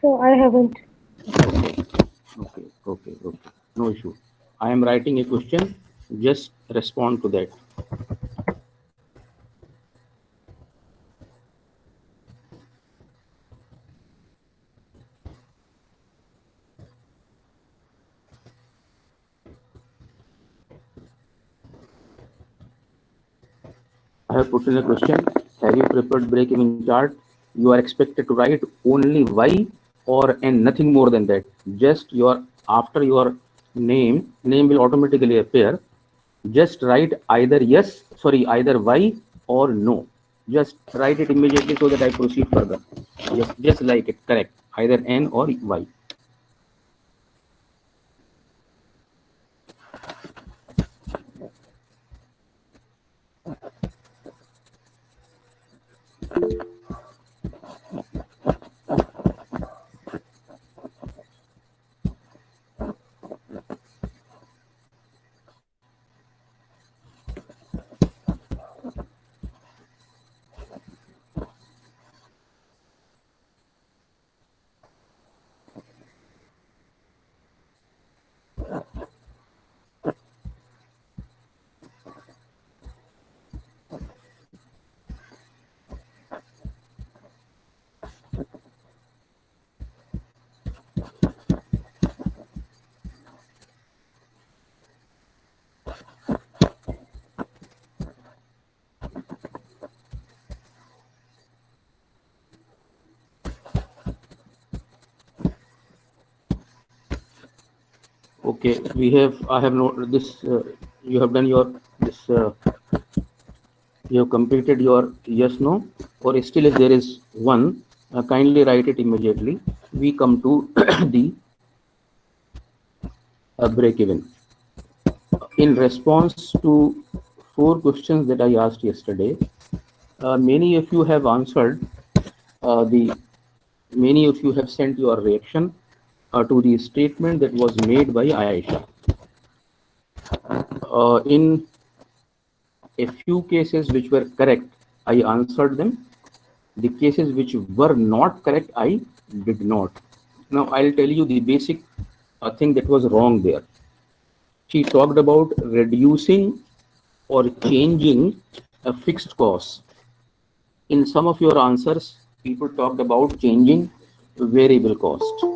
So I haven't. Okay. No issue. I am writing a question. Just respond to that. I have put in a question. Have you prepared break-even chart? You are expected to write only Y or and nothing more than that. Just your after your name will automatically appear. Just write either yes, sorry, either Y or no. Just write it immediately so that I proceed further. Just like it, correct. Either N or Y. Okay, we have. I have noted this. You have done your this. You have completed your yes no, or still if there is one, kindly write it immediately. We come to the break even. In response to 4 questions that I asked yesterday, many of you have answered the many of you have sent your reaction to the statement that was made by Aisha. In a few cases which were correct, I answered them. The cases which were not correct, I did not. Now I'll tell you the basic thing that was wrong there. She talked about reducing or changing a fixed cost. In some of your answers, people talked about changing variable cost.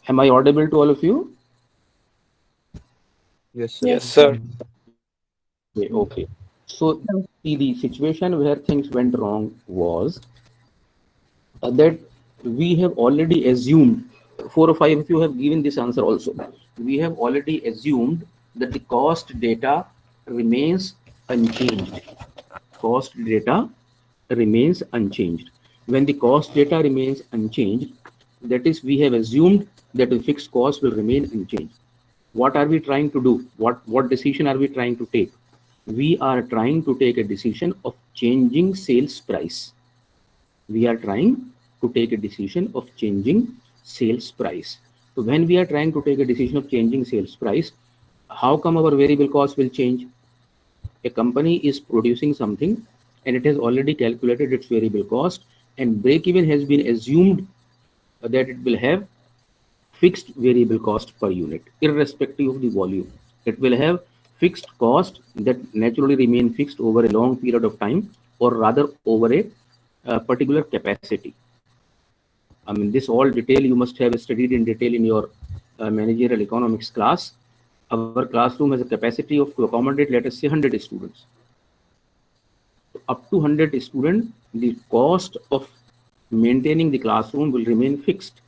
Am I audible to all of you? Yes, sir. Yes. Yes, sir. Okay. So see, the situation where things went wrong was that we have already assumed, 4 or 5 of you have given this answer also. We have already assumed that the cost data remains unchanged. Cost data remains unchanged. When the cost data remains unchanged, that is, we have assumed that the fixed cost will remain unchanged. What are we trying to do? What decision are we trying to take? We are trying to take a decision of changing sales price. We are trying to take a decision of changing sales price. So when we are trying to take a decision of changing sales price, how come our variable cost will change? A company is producing something and it has already calculated its variable cost, and break even has been assumed that it will have fixed variable cost per unit irrespective of the volume. It will have fixed cost that naturally remain fixed over a long period of time, or rather over a particular capacity. I mean, this all detail you must have studied in detail in your managerial economics class. Our classroom has a capacity of to accommodate, let us say, 100 students. Up to 100 students, the cost of maintaining the classroom will remain fixed.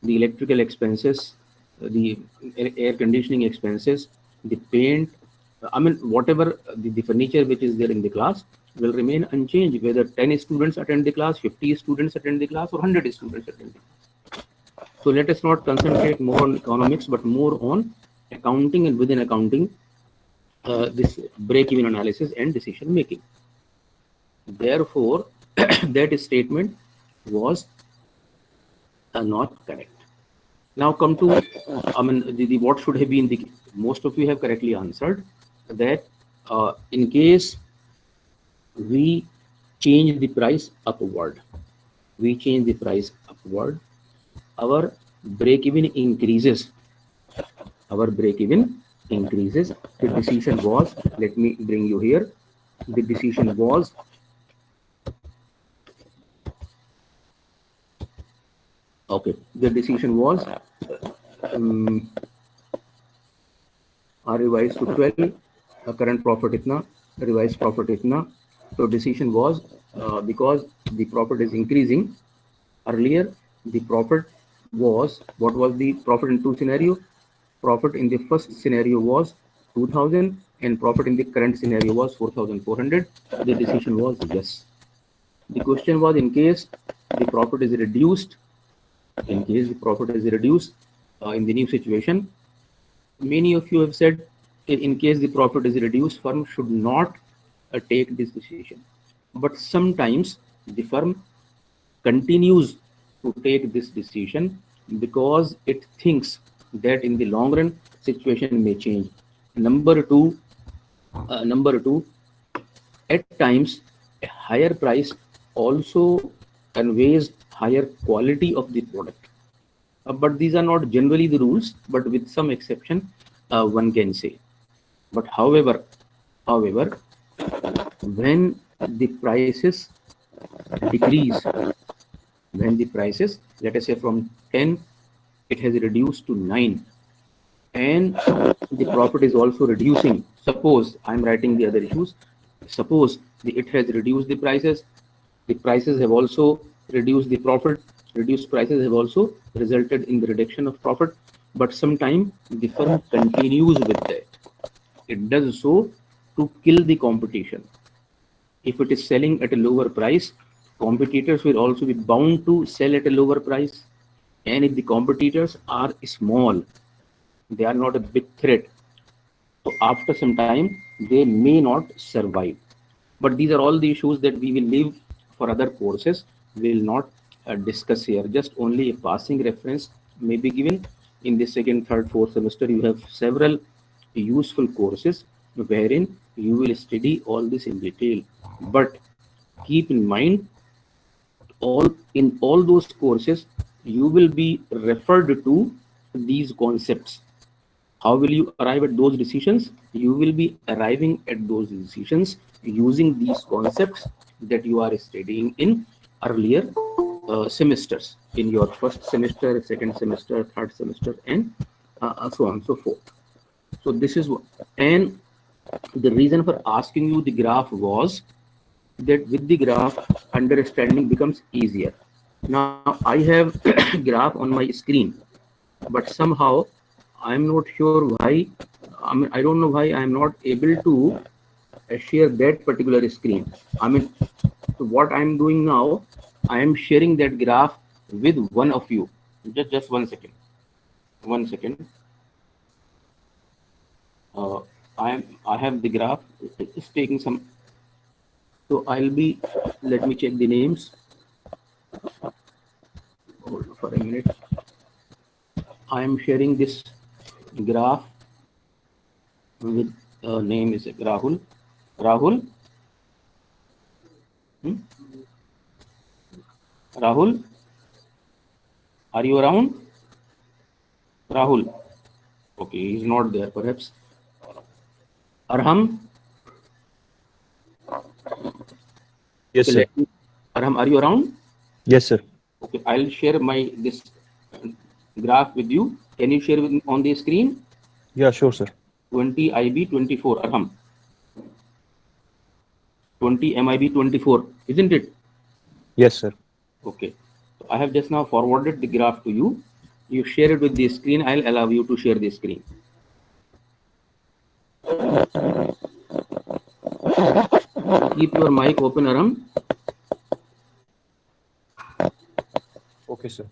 The electrical expenses, the air conditioning expenses, the paint, I mean, whatever the furniture which is there in the class will remain unchanged, whether 10 students attend the class, 50 students attend the class, or 100 students attend the class. So let us not concentrate more on economics, but more on accounting, and within accounting, this break-even analysis and decision making. Therefore, that statement was not correct. Now come to, I mean, the what should have been the, most of you have correctly answered that in case we change the price upward, we change the price upward, our break-even increases. Our break-even increases. The decision was, let me bring you here. The decision was, okay, the decision was revised to 12, current profit itna, revised profit itna. So decision was, because the profit is increasing. Earlier the profit was, what was the profit in two scenario? Profit in the first scenario was 2000 and profit in the current scenario was 4400. The decision was yes. The question was, in case the profit is reduced, in case the profit is reduced in the new situation, many of you have said, in case the profit is reduced, firm should not take this decision. But sometimes the firm continues to take this decision because it thinks that in the long run situation may change. Number two, at times a higher price also conveys higher quality of the product. But these are not generally the rules, but with some exception, one can say. But however, when the prices decrease, when the prices, let us say from 10, it has reduced to 9, and the profit is also reducing. Suppose I'm writing the other issues. Suppose it has reduced the prices have also reduced the profit. Reduced prices have also resulted in the reduction of profit. But sometimes the firm continues with that. It does so to kill the competition. If it is selling at a lower price, competitors will also be bound to sell at a lower price. And if the competitors are small, they are not a big threat, so after some time they may not survive. But these are all the issues that we will leave for other courses. We will not discuss here. Just only a passing reference may be given. In the second, third, fourth semester, you have several useful courses wherein you will study all this in detail. But keep in mind, in all those courses, you will be referred to these concepts. How will you arrive at those decisions? You will be arriving at those decisions using these concepts that you are studying in earlier semesters, in your first semester, second semester, third semester, and so on and so forth. So this is what, and the reason for asking you the graph was that with the graph, understanding becomes easier. Now I have graph on my screen, but somehow I'm not sure why. I mean, I don't know why I'm not able to share that particular screen. I mean, so what I'm doing now, I am sharing that graph with one of you. Just 1 second. 1 second. I have the graph. It's taking some. So I'll be. Let me check the names. Hold on for a minute. I am sharing this graph with name is Rahul. Rahul. Rahul, are you around? Rahul. Okay, he's not there perhaps. Arham? Yes, sir. Arham, are you around? Yes, sir. Okay, I'll share this graph with you. Can you share on the screen? Yeah, sure, sir. 20 IB 24, Arham. 20 MIB 24, isn't it? Yes, sir. Okay. So I have just now forwarded the graph to you. You share it with the screen. I'll allow you to share the screen. Keep your mic open, Aram. Okay, sir.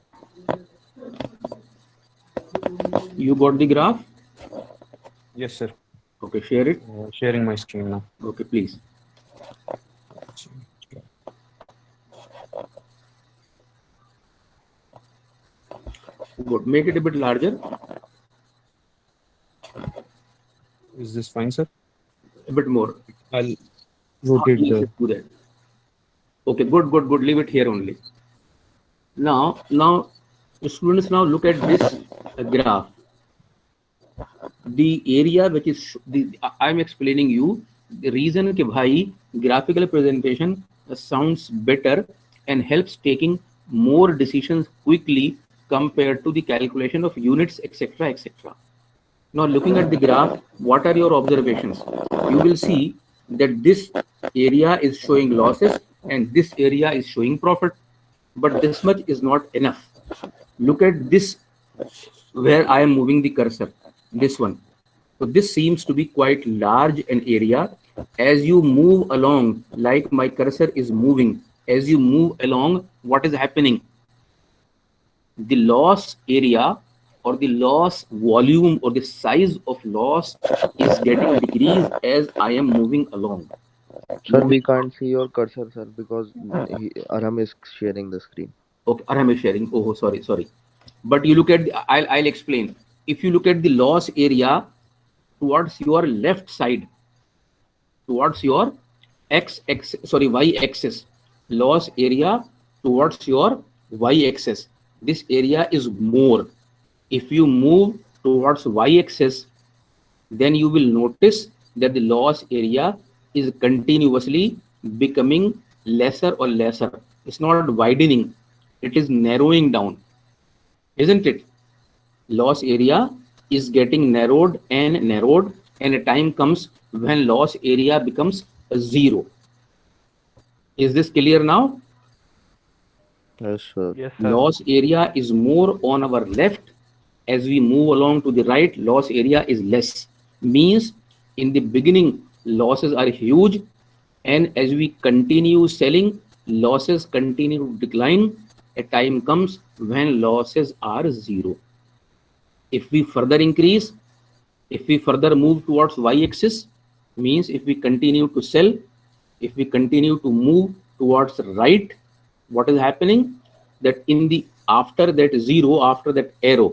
You got the graph? Yes, sir. Okay, share it. Sharing my screen now. Okay, please. Good. Make it a bit larger. Is this fine, sir? A bit more. I'll rotate do that. Okay, good. Leave it here only. Now, students, now look at this graph. The area which is I'm explaining you the reason कि भाई graphical presentation sounds better and helps taking more decisions quickly compared to the calculation of units, etc., etc. Now, looking at the graph, what are your observations? You will see that this area is showing losses and this area is showing profit, but this much is not enough. Look at this, where I am moving the cursor, this one. So this seems to be quite large an area. As you move along, like my cursor is moving, as you move along, what is happening? The loss area or the loss volume or the size of loss is getting decreased as I am moving along. Sir, we can't see your cursor, sir, because Aram is sharing the screen. Okay, Arham is sharing. Oh, sorry. But you look at the, I'll explain. If you look at the loss area towards your left side, towards your y axis, loss area towards your y axis, this area is more. If you move towards y axis, then you will notice that the loss area is continuously becoming lesser or lesser. It's not widening, it is narrowing down, isn't it? Loss area is getting narrowed, and a time comes when loss area becomes 0. Is this clear now? Yes, sir. Yes, sir. Loss area is more on our left. As we move along to the right, loss area is less. Means in the beginning, losses are huge, and as we continue selling, losses continue to decline. A time comes when losses are 0. If we further increase, if we further move towards y-axis, means if we continue to sell, if we continue to move towards right, what is happening? That in the after that 0, after that arrow,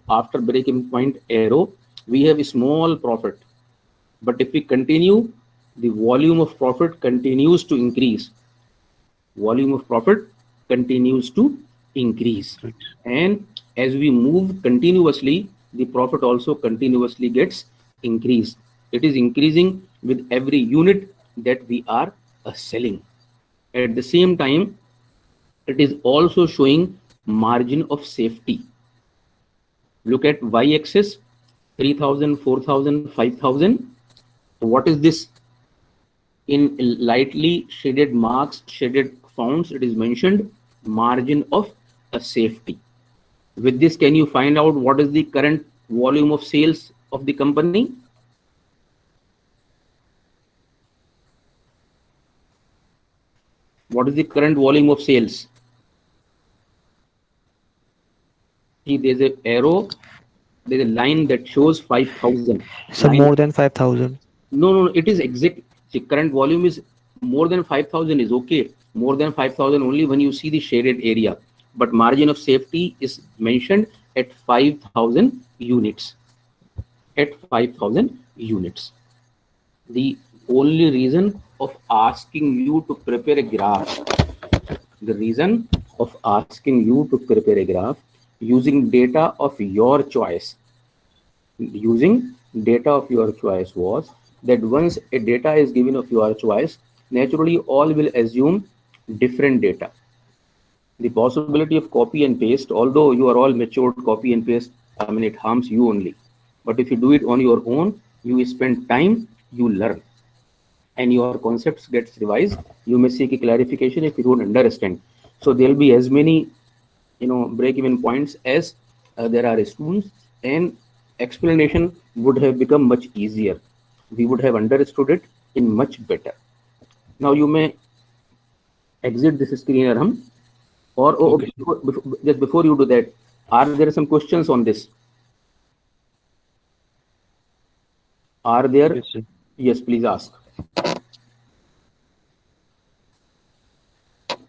after break-even point arrow, we have a small profit. But if we continue, the volume of profit continues to increase. Volume of profit continues to increase. And as we move continuously, the profit also continuously gets increased. It is increasing with every unit that we are selling. At the same time, it is also showing margin of safety. Look at y-axis, 3,000, 4,000, 5,000. What is this? In lightly shaded marks, shaded fonts, it is mentioned margin of safety. With this, can you find out what is the current volume of sales of the company? What is the current volume of sales? See, there's an arrow, there's a line that shows 5,000. So more than 5,000. No, it is exact. The current volume is more than 5,000 is okay. More than 5,000 only when you see the shaded area. But margin of safety is mentioned at 5,000 units. At 5,000 units. The only reason of asking you to prepare a graph, the reason of asking you to prepare a graph using data of your choice, was that once a data is given of your choice, naturally all will assume different data. The possibility of copy and paste, although you are all matured, copy and paste, I mean, it harms you only. But if you do it on your own, you spend time, you learn, and your concepts gets revised. You may seek a clarification if you don't understand. So there will be as many, break-even points as there are students, and explanation would have become much easier. We would have understood it in much better. Now you may exit this screen, Arham, or Okay. just before you do that, are there some questions on this? Are there? Yes, sir. Yes, please ask.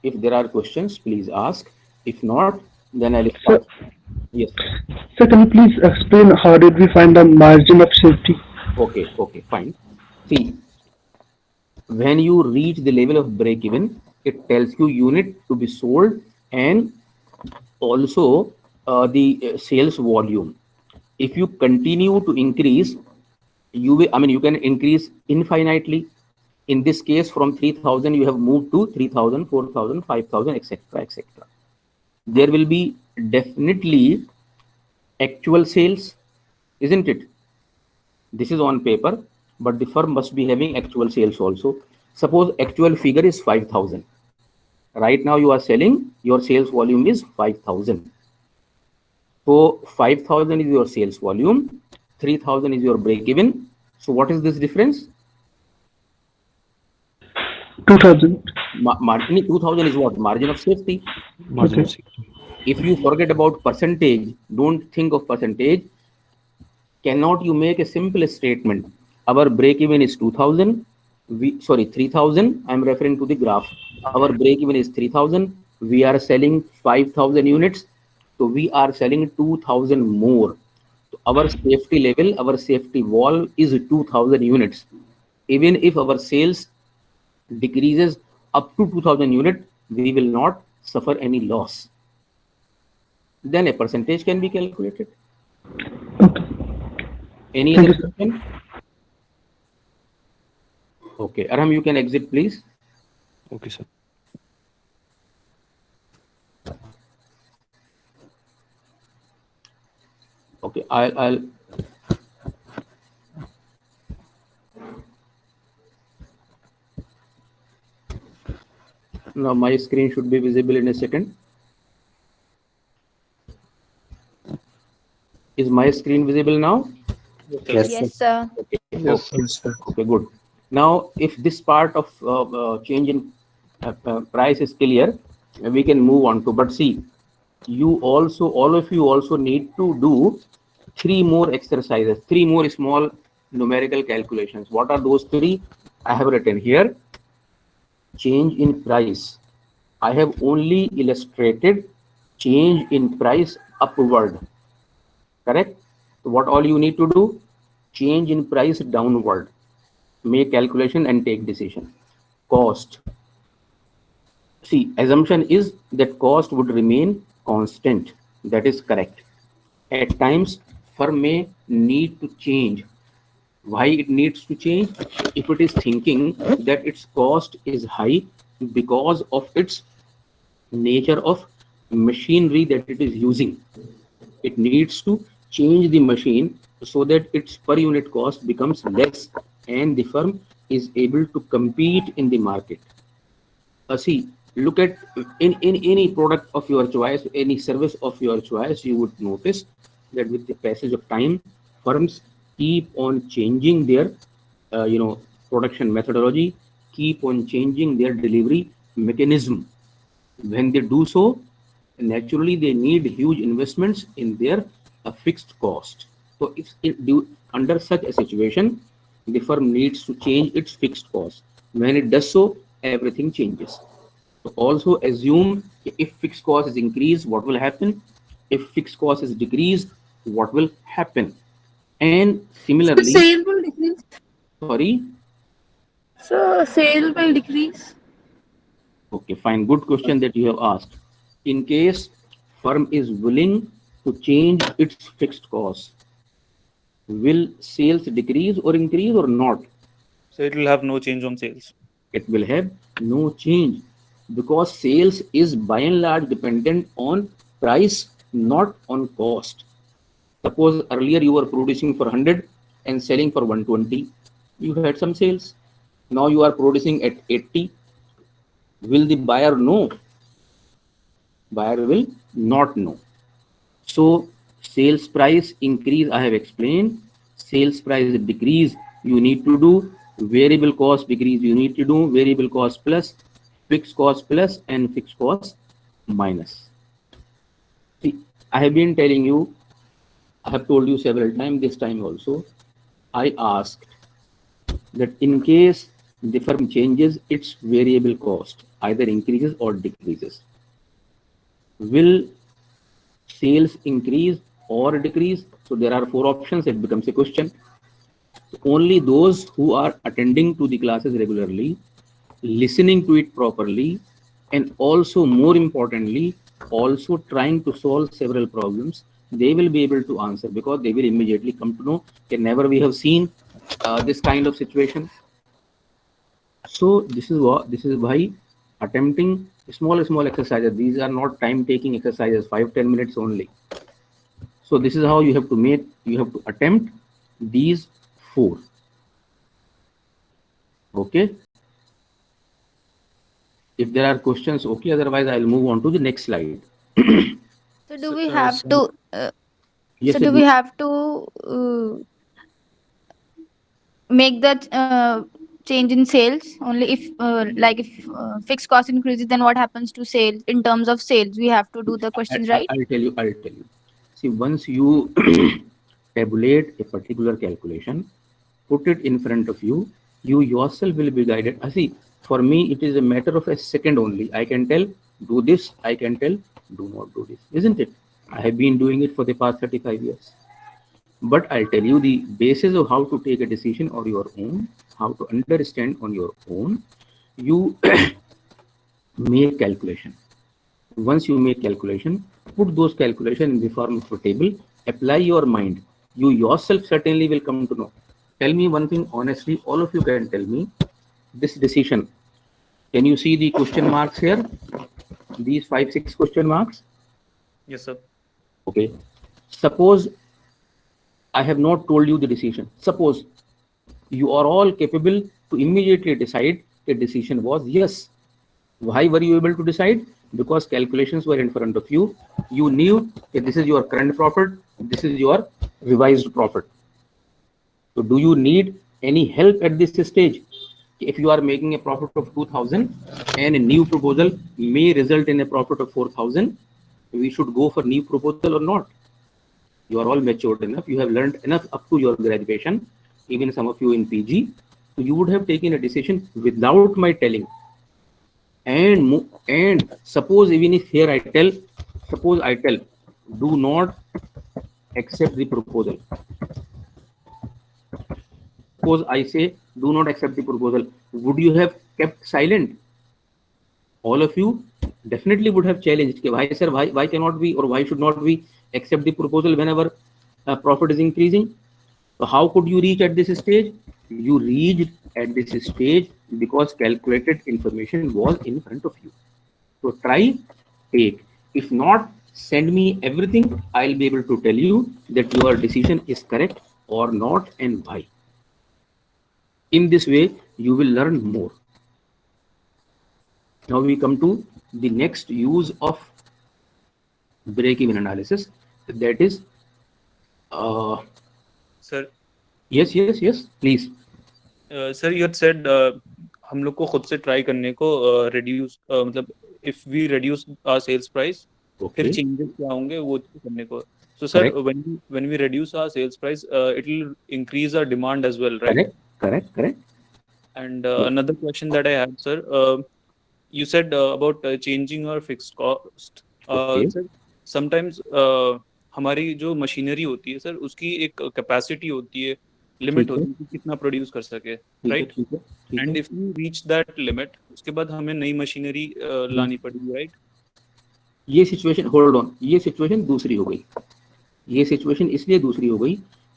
If there are questions, please ask. If not, then I'll start. Yes. Sir, can you please explain how did we find the margin of safety? Okay, fine. See, when you reach the level of break-even, it tells you unit to be sold and also the sales volume. If you continue to increase, you will, I mean, you can increase infinitely. In this case, from 3,000, you have moved to 3,000, 4,000, 5,000, etc., etc. There will be definitely actual sales, isn't it? This is on paper, but the firm must be having actual sales also. Suppose actual figure is 5,000. Right now you are selling, your sales volume is 5,000. So 5,000 is your sales volume, 3,000 is your break even. So what is this difference? 2,000. Margin 2,000 is what? Margin of safety. Margin of Okay. safety. If you forget about percentage, don't think of percentage. Cannot you make a simple statement? Our break even is 2,000. 3,000. I'm referring to the graph. Our break even is 3,000. We are selling 5,000 units. So we are selling 2,000 more. So our safety level, our safety wall is 2,000 units. Even if our sales decreases up to 2,000 units, we will not suffer any loss. Then a percentage can be calculated. Okay. Any Thank other you, sir. question? Okay, Aram, you can exit, please. Okay, sir. Okay, I'll now my screen should be visible in a second. Is my screen visible now? Yes, sir. Okay. Yes, Okay. sir. Okay, good. Now, if this part of change in price is clear, we can move on to. But see, you also, all of you also need to do 3 more exercises, 3 more small numerical calculations. What are those 3? I have written here. Change in price. I have only illustrated change in price upward. Correct? So what all you need to do? Change in price downward. Make calculation and take decision. Cost. See, assumption is that cost would remain constant. That is correct. At times, firm may need to change. Why it needs to change? If it is thinking that its cost is high because of its nature of machinery that it is using, it needs to change the machine so that its per unit cost becomes less and the firm is able to compete in the market. See, look at in any product of your choice, any service of your choice, you would notice that with the passage of time, firms keep on changing their production methodology, keep on changing their delivery mechanism. When they do so, naturally they need huge investments in their fixed cost. So if under such a situation, the firm needs to change its fixed cost. When it does so, everything changes. So also assume if fixed cost is increased, what will happen? If fixed cost is decreased, what will happen? And similarly, Sale will decrease. sorry. So sale will decrease. Okay, fine. Good question that you have asked. In case firm is willing to change its fixed cost, will sales decrease or increase or not? So it will have no change on sales. It will have no change because sales is by and large dependent on price, not on cost. Suppose earlier you were producing for 100 and selling for 120. You had some sales. Now you are producing at 80. Will the buyer know? Buyer will not know. So sales price increase, I have explained. Sales price decrease, you need to do. Variable cost decrease, you need to do. Variable cost plus, fixed cost plus, and fixed cost minus. See, I have been telling you, I have told you several times, this time also, I asked that in case the firm changes its variable cost, either increases or decreases, will sales increase or decrease? So there are 4 options. It becomes a question. Only those who are attending to the classes regularly, listening to it properly, and also more importantly, also trying to solve several problems, they will be able to answer because they will immediately come to know that never we have seen this kind of situation. So this is why attempting small exercises. These are not time-taking exercises, 5-10 minutes only. So this is how you have to attempt these 4. Okay. If there are questions, okay. Otherwise, I'll move on to the next slide. So do we have to? Yes, So do we have to make that change in sales only if like if fixed cost increases, then what happens to sales in terms of sales? We have to do the questions right. I'll tell you. See, once you tabulate a particular calculation, put it in front of you, you yourself will be guided. See, for me, it is a matter of a second only. I can tell, do this. I can tell, do not do this. Isn't it? I have been doing it for the past 35 years. But I'll tell you the basis of how to take a decision on your own, how to understand on your own. You make calculation. Once you make calculation, put those calculation in the form of a table, apply your mind. You yourself certainly will come to know. Tell me one thing honestly, all of you can tell me this decision. Can you see the question marks here? These 5-6 question marks? Yes, sir. Okay. Suppose I have not told you the decision. Suppose you are all capable to immediately decide the decision was yes. Why were you able to decide? Because calculations were in front of you. You knew that this is your current profit, this is your revised profit. So do you need any help at this stage? If you are making a profit of 2,000 and a new proposal may result in a profit of 4,000, we should go for new proposal or not? You are all matured enough. You have learned enough up to your graduation, even some of you in PG. So you would have taken a decision without my telling. And suppose even if here I tell, do not accept the proposal. Suppose I say, do not accept the proposal. Would you have kept silent? All of you definitely would have challenged. Why, sir? Why cannot we, or why should not we accept the proposal whenever profit is increasing? So how could you reach at this stage? You reached at this stage because calculated information was in front of you. So try, take. If not, send me everything. I'll be able to tell you that your decision is correct or not and why. In this way, you will learn more. Now we come to the next use of break-even analysis. That is, Sir, yes, please. Sir, you had said हम लोग को खुद से try करने को reduce मतलब if we reduce our sales price, फिर changes क्या होंगे वो करने को. So sir, when we reduce our sales price, it will increase our demand as well, right? Correct. And another question that I had, sir, you said about changing our fixed cost. Sir, sometimes हमारी जो machinery होती है sir, उसकी एक capacity होती है, limit होती है कि कितना प्रोड्यूस कर सके, right? And if we reach that limit, उसके बाद हमें नई मशीनरी लानी पड़ेगी, राइट? ये सिचुएशन, होल्ड ऑन, ये सिचुएशन दूसरी हो गई. ये सिचुएशन इसलिए दूसरी हो गई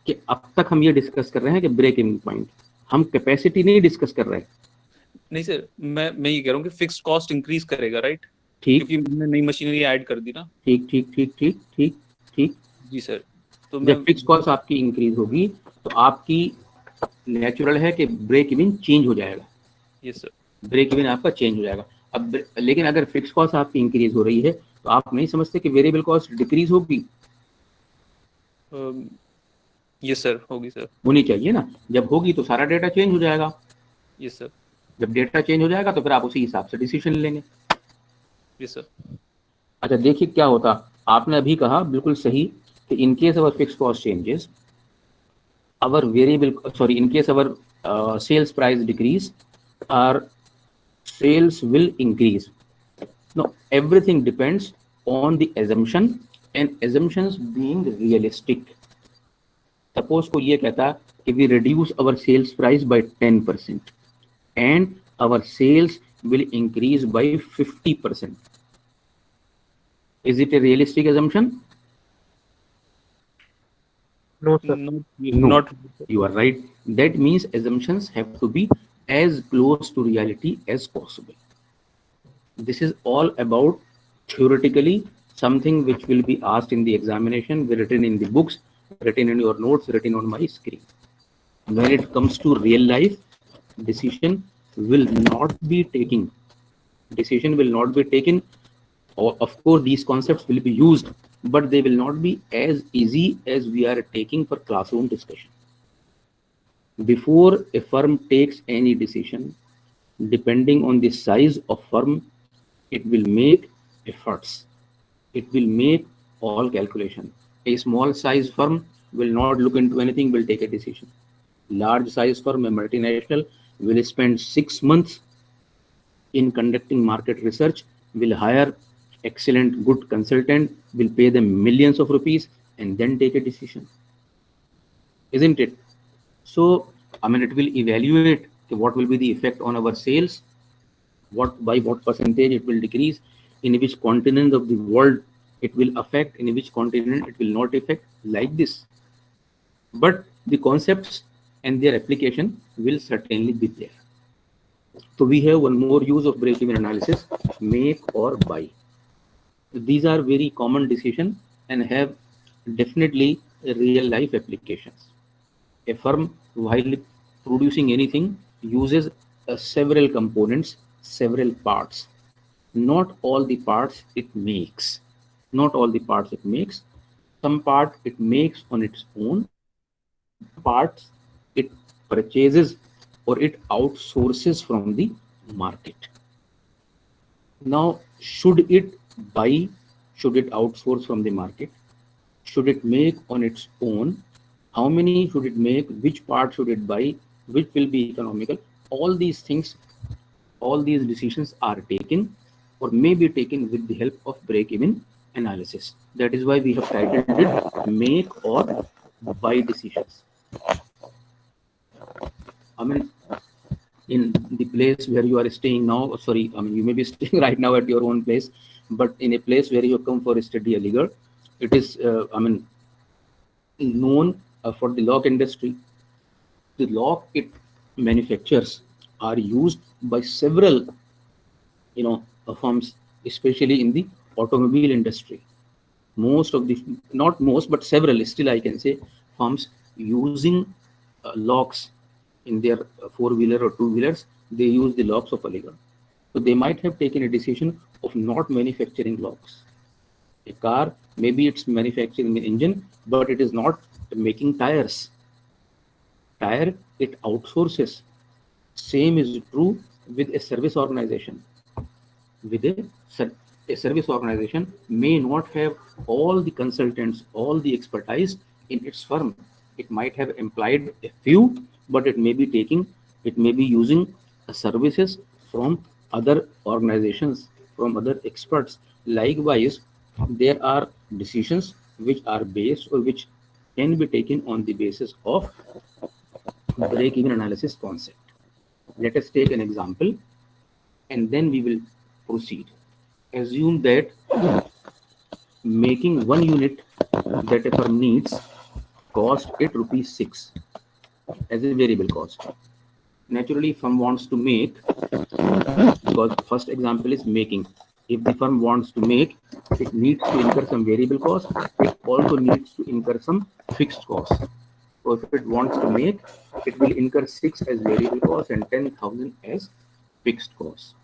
कि अब तक हम ये डिस्कस कर रहे हैं कि ब्रेक इवन पॉइंट, हम कैपेसिटी नहीं डिस्कस कर रहे हैं. नहीं सर, मैं ये कह रहा हूँ कि फिक्स्ड कॉस्ट इंक्रीज करेगा, राइट? ठीक, क्योंकि हमने नई मशीनरी ऐड कर दी ना. ठीक जी सर. तो जब फिक्स कॉस्ट आपकी इंक्रीज होगी तो आपकी नेचुरल है कि ब्रेक इवन चेंज हो जाएगा. यस सर, ब्रेक इवन आपका चेंज हो जाएगा. अब लेकिन अगर फिक्स कॉस्ट आपकी इंक्रीज हो रही है तो आप नहीं समझते कि वेरिएबल कॉस्ट डिक्रीज होगी? यस सर, होगी सर, होनी चाहिए ना. जब होगी तो सारा डेटा चेंज हो जाएगा. Yes sir. जब डेटा चेंज हो जाएगा तो फिर आप उसी हिसाब से डिसीजन लेंगे. Yes sir. अच्छा देखिए क्या होता, आपने अभी कहा बिल्कुल सही कि in case our fix cost changes, our variable, sorry, in case our sales price decrease, our sales will increase. Now everything depends on the assumption and assumptions being realistic. Suppose कोई ये कहता कि we reduce our sales price by 10% and our sales will increase by 50%. Is it a realistic assumption? No, No. not You are right. That means assumptions have to be as close to reality as possible. This is all about theoretically something which will be asked in the examination, written in the books, written in your notes, written on my screen. When it comes to real life, decision will not be taken. Decision will not be taken. Of course, these concepts will be used, but they will not be as easy as we are taking for classroom discussion. Before a firm takes any decision, depending on the size of firm, it will make efforts. It will make all calculation. A small size firm will not look into anything, will take a decision. Large size firm, a multinational, will spend 6 months in conducting market research, will hire excellent, good consultant, will pay them millions of rupees, and then take a decision. Isn't it? So, I mean, it will evaluate what will be the effect on our sales, by what percentage it will decrease, in which continent of the world it will affect, in which continent it will not affect, like this. But the concepts and their application will certainly be there. So we have one more use of break-even analysis, make or buy. These are very common decisions and have definitely real life applications. A firm, while producing anything, uses several components, several parts. Not all the parts it makes. Not all the parts it makes. Some part it makes on its own. Parts it purchases or it outsources from the market. Now, should it buy? Should it outsource from the market? Should it make on its own? How many should it make? Which part should it buy? Which will be economical? All these things, all these decisions are taken or may be taken with the help of break-even analysis. That is why we have titled it make or buy decisions. I mean, in the place where you are staying now, sorry, I mean, you may be staying right now at your own place, but in a place where you come for study Aligarh, it is, I mean, known for the lock industry. The lock it manufactures are used by several, firms, especially in the automobile industry. Most of the, not most, but several, still I can say, firms using locks in their four-wheeler or two-wheelers, they use the locks of Aligarh. So they might have taken a decision of not manufacturing locks. A car, maybe it's manufacturing an engine, but it is not making tires. Tire, it outsources. Same is true with a service organization. With a service organization may not have all the consultants, all the expertise in its firm. It might have employed a few, but it may be using services from other organizations, from other experts. Likewise, there are decisions which are based or which can be taken on the basis of break-even analysis concept. Let us take an example and then we will proceed. Assume that making 1 unit that a firm needs cost it ₹6 as a variable cost. Naturally, firm wants to make, because first example is making. If the firm wants to make, it needs to incur some variable cost. It also needs to incur some fixed cost. So if it wants to make, it will incur 6 as variable cost and 10,000 as fixed cost.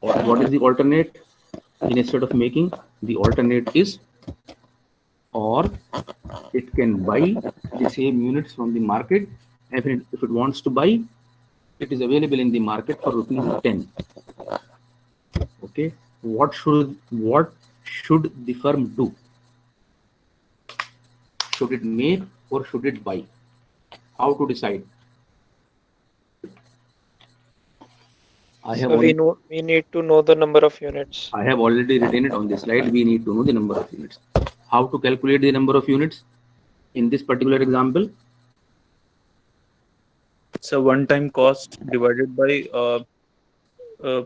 Or what is the alternate? Instead of making, the alternate is, or it can buy the same units from the market. If it wants to buy, it is available in the market for ₹10. Okay, what should the firm do? Should it make or should it buy? How to decide? We need to know the number of units. I have already written it on this slide. We need to know the number of units. How to calculate the number of units in this particular example? It's a one-time cost divided by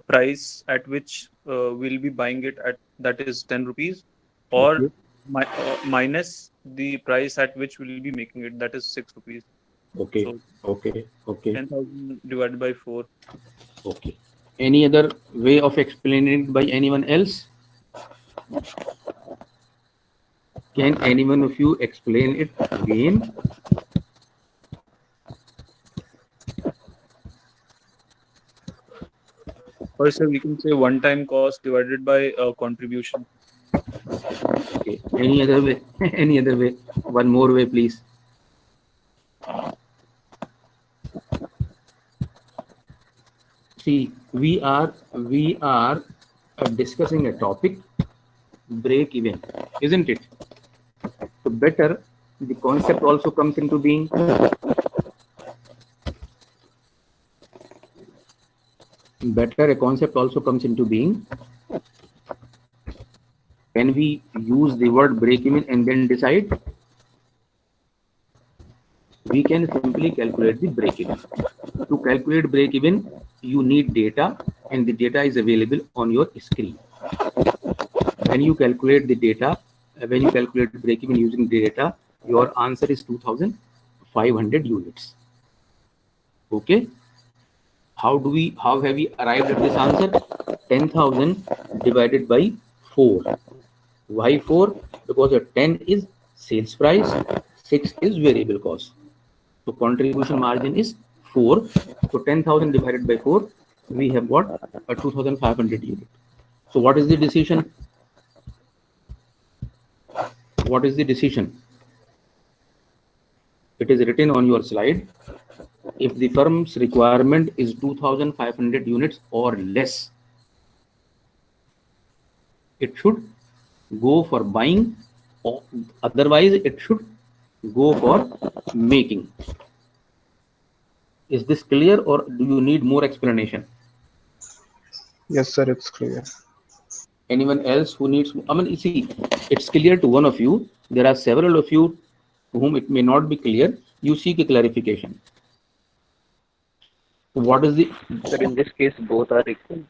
price at which we'll be buying it at that is 10 rupees, or Okay. minus the price at which we will be making it, that is 6 rupees. Okay. So Okay. Okay. 10,000 divided by 4. Okay. Any other way of explaining it by anyone else? Can anyone of you explain it again? Or sir, we can say one-time cost divided by contribution. Okay. Any other way? Any other way? One more way, please. See, we are discussing a topic, break even, isn't it? So better the concept also comes into being. Better a concept also comes into being when we use the word break even and then decide. We can simply calculate the break even. To calculate break even, you need data, and the data is available on your screen. When you calculate the data, when you calculate break even using data, your answer is 2,500 units. Okay. How have we arrived at this answer? 10,000 divided by 4. Why 4? Because a 10 is sales price, 6 is variable cost. So contribution margin is 4. So 10,000 divided by 4, we have got a 2,500 unit. So what is the decision? What is the decision? It is written on your slide. If the firm's requirement is 2,500 units or less, it should go for buying, or otherwise it should go for making. Is this clear, or do you need more explanation? Yes, sir, it's clear. Anyone else who needs? I mean, you see, it's clear to one of you. There are several of you to whom it may not be clear. You seek a clarification. What is the? Sir, in this case, both are equal.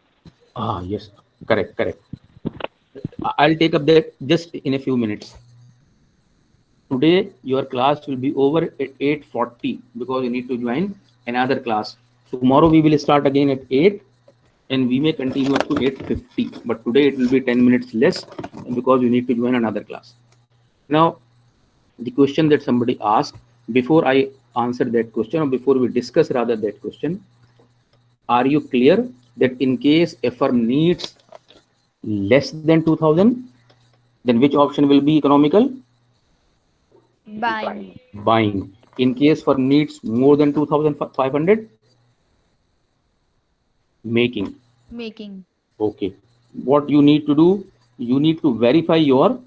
Ah, yes, correct. I'll take up that just in a few minutes. Today, your class will be over at 8:40 because you need to join another class. Tomorrow we will start again at 8, and we may continue up to 8:50. But today it will be 10 minutes less because you need to join another class. Now, the question that somebody asked, before I answer that question, or before we discuss rather that question, are you clear that in case a firm needs less than 2,000, then which option will be economical? Buying. Buying. In case firm needs more than 2,500, making. Making. Okay. What you need to do, you need to verify your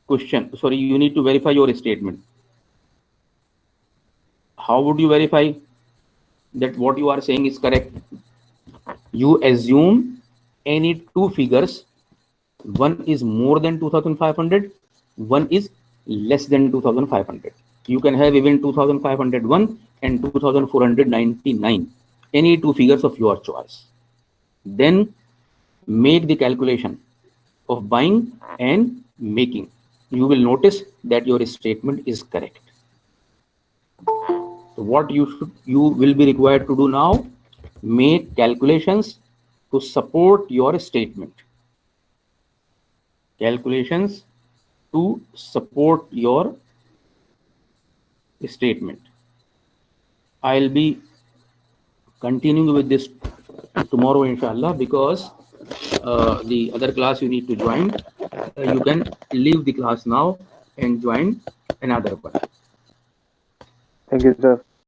question. Sorry, you need to verify your statement. How would you verify that what you are saying is correct? You assume any two figures, one is more than 2,500, one is less than 2,500. You can have even 2,501 and 2,499, any two figures of your choice. Then make the calculation of buying and making. You will notice that your statement is correct. So what you will be required to do now, make calculations to support your statement. Calculations to support your statement. I'll be continuing with this tomorrow, inshallah, because the other class you need to join. You can leave the class now and join another one. Thank you, sir.